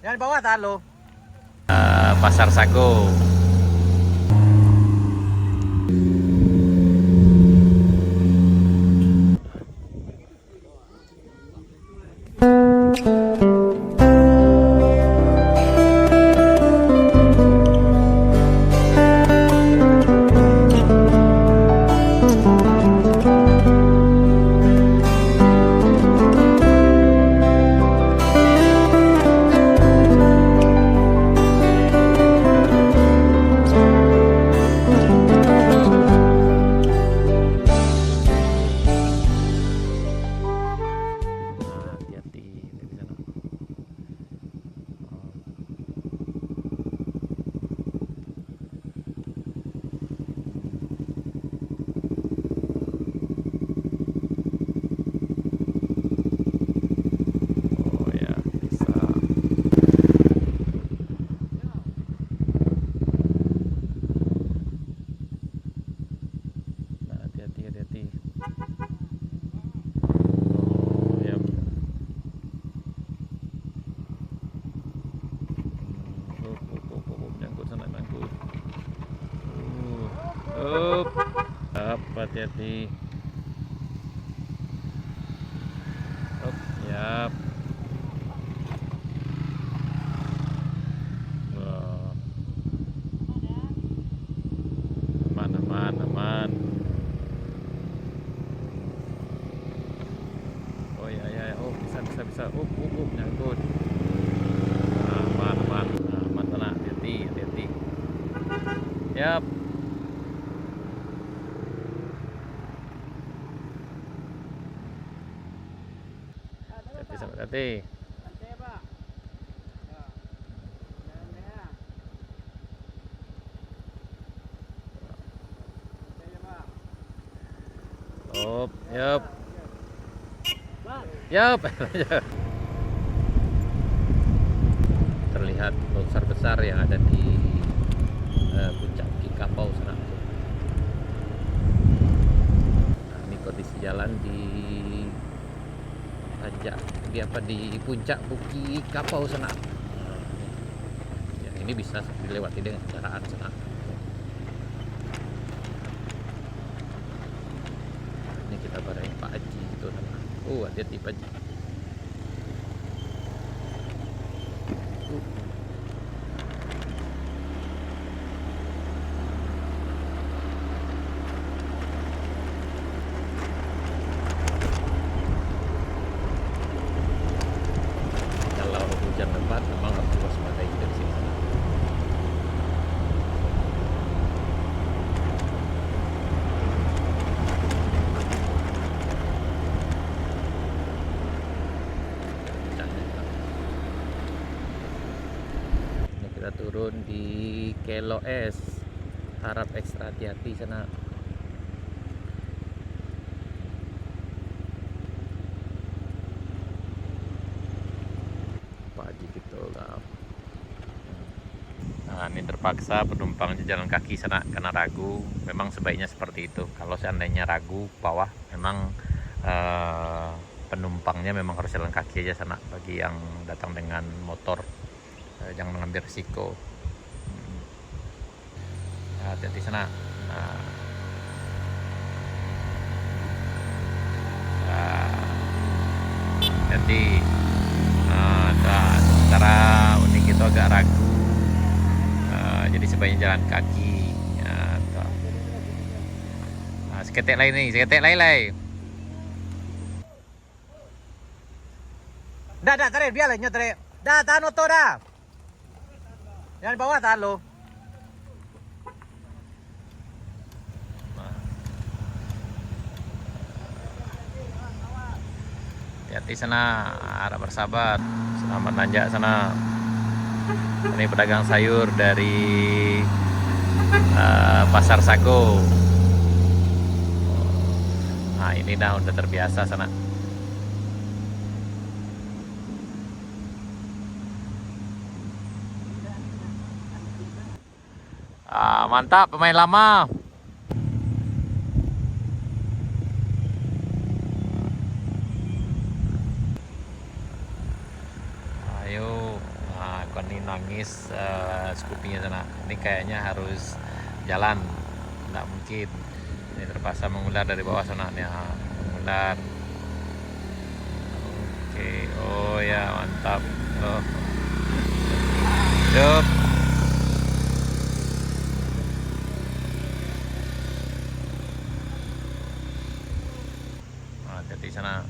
Jangan bawah tahan lo. Pasar Sago. Hati-hati. Up, yap. Wah. Aman. Oh ya. Oh, bisa. Nyangkut. Aman, tenang. Hati-hati. Yap. Hati. Op, yap. Terlihat lonsar besar yang ada di puncak Kikapau sana. Nah, ini kondisi jalan di di puncak Bukit Kapau sana. Ya, ini bisa dilewati dengan kendaraan sana. Ini kita bareng Pak Haji itu sana. Hati-hati Pak Haji. Hujan lebat memang harus diwaspadai di sini. Ini kita turun di Kelo S. Harap ekstra hati-hati sana. Nah, ini terpaksa penumpang jalan kaki sana karena ragu. Memang sebaiknya seperti itu. Kalau seandainya ragu bawah, memang penumpangnya memang harus jalan kaki aja sana. Bagi yang datang dengan motor, jangan mengambil risiko. Hati-hati sana. Hati. Sementara unik itu agak ragu. Jadi sebaiknya jalan kaki. Seketek lain. Dah, tarik biarlah tarik. Dah, tahan oto dah. Jangan bawah tahan lo. Hati-hati sana, harap bersabar. Selamat nanjak sana. Ini pedagang sayur dari Pasar Sago. Nah, ini udah terbiasa sana. Mantap, pemain lama. ini nangis Scoopy-nya sana. Ini kayaknya harus jalan, nggak mungkin. Ini terpaksa mengular dari bawah sana nih, mengular. Oke, oh ya mantap. Oh. Yup. Hati-hati sana.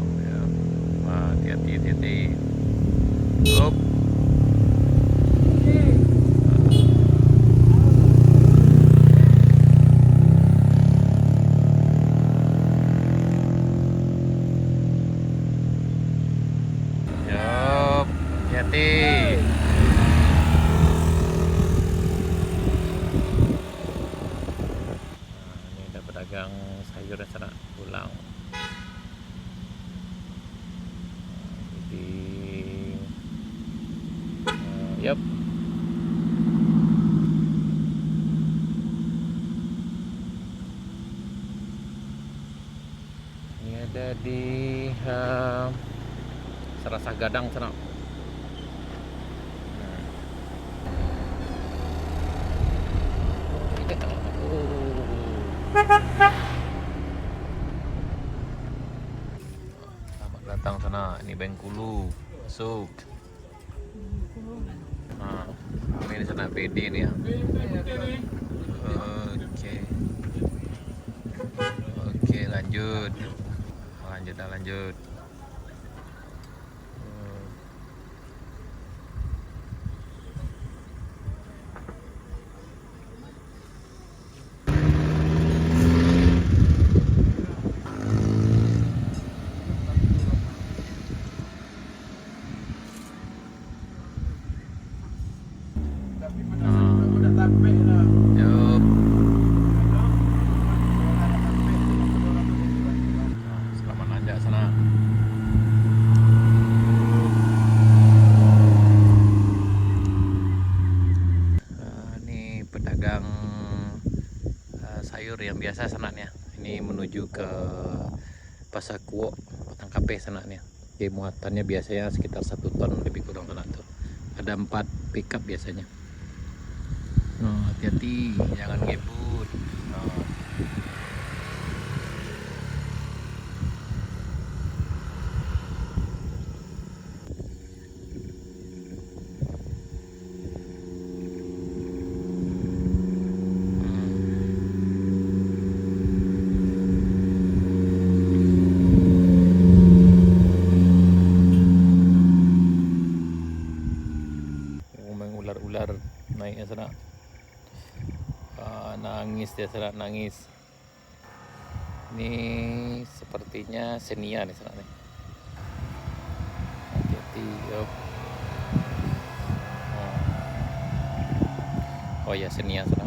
Oh, ya. Hati-hati, hati-hati. Yup. Yup, hati-hati. Ini ada pedagang sayur di sana pulang. Jadi, yup. Ini ada di Serasa Gadang sana. Selamat datang sana. Ini Bengkulu. Masuk. Nah, ini sana PD nih ya. Oke. Oke, lanjut. Lanjut. Yup. Selamat nanjak sana. Ini pedagang sayur yang biasa sananya. Ini menuju ke Pasar Kuok, Batang Kape sananya. Jadi muatannya biasanya sekitar 1 ton lebih kurang sana tuh. Ada 4 pickup biasanya. Oh, hati-hati, jangan ngebut. Oh. Ular naiknya sana. Nangis dia sana, nangis. Ini sepertinya Xenia nih sana nih. Hati-hati, yuk. Oh ya, Xenia sana.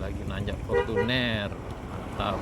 Lagi nanjak Fortuner, mantap.